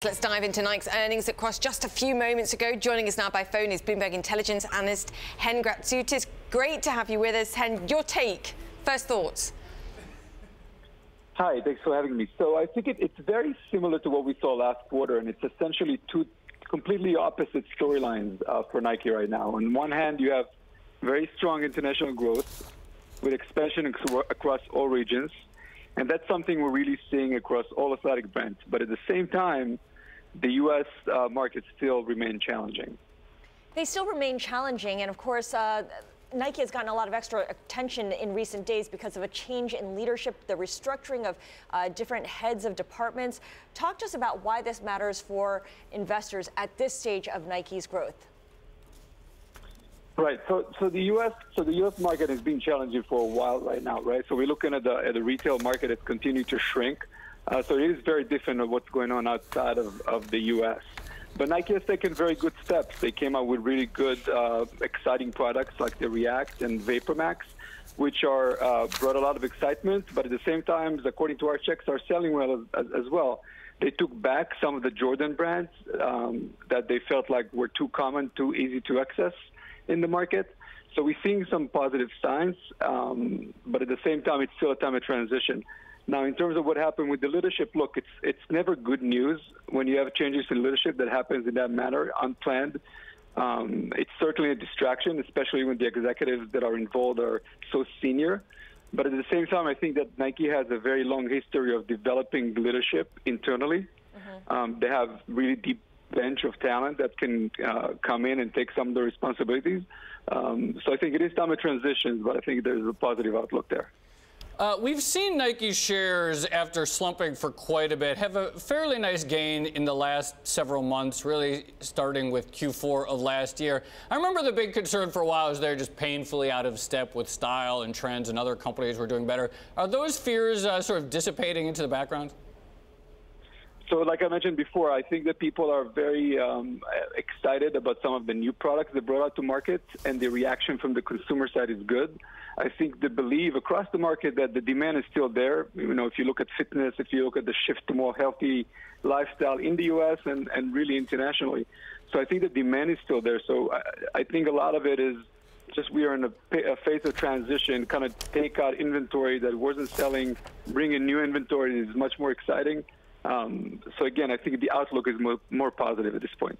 Let's dive into Nike's earnings that crossed just a few moments ago. Joining us now by phone is Bloomberg Intelligence analyst Chen Grazutis. Great to have you with us, Chen. Your take, first thoughts. Hi, thanks for having me. So I think it's very similar to what we saw last quarter, and it's essentially two completely opposite storylines for Nike right now. On one hand, you have very strong international growth with expansion across all regions, and that's something we're really seeing across all athletic brands. But at the same time, the U.S. market still remain challenging. They still remain challenging, and of course, Nike has gotten a lot of extra attention in recent days because of a change in leadership, the restructuring of different heads of departments. Talk to us about why this matters for investors at this stage of Nike's growth. Right. So the U.S. market has been challenging for a while right now, right? So we're looking at the retail market that's continuing to shrink. So it is very different of what's going on outside of the U.S. But Nike has taken very good steps. They came out with really good, exciting products like the React and Vapor Max, which are brought a lot of excitement. But at the same time, according to our checks, are selling well as well. They took back some of the Jordan brands that they felt like were too common, too easy to access in the market. So we're seeing some positive signs, but at the same time, it's still a time of transition. Now, in terms of what happened with the leadership, look, it's never good news when you have changes in leadership that happens in that manner, unplanned. It's certainly a distraction, especially when the executives that are involved are so senior. But at the same time, I think that Nike has a very long history of developing leadership internally. They have really deep bench of talent that can come in and take some of the responsibilities. So I think it is time of transitions, but I think there's a positive outlook there. We've seen Nike shares, after slumping for quite a bit, have a fairly nice gain in the last several months, really starting with Q4 of last year. I remember the big concern for a while is they're just painfully out of step with style and trends, and other companies were doing better. Are those fears sort of dissipating into the background? So like I mentioned before, I think that people are very excited about some of the new products they brought out to market, and the reaction from the consumer side is good. I think they believe across the market that the demand is still there. You know, if you look at fitness, if you look at the shift to more healthy lifestyle in the U.S. and really internationally. So I think the demand is still there. So I think a lot of it is just we are in a phase of transition, kind of take out inventory that wasn't selling, bring in new inventory is much more exciting. So again, I think the outlook is more positive at this point.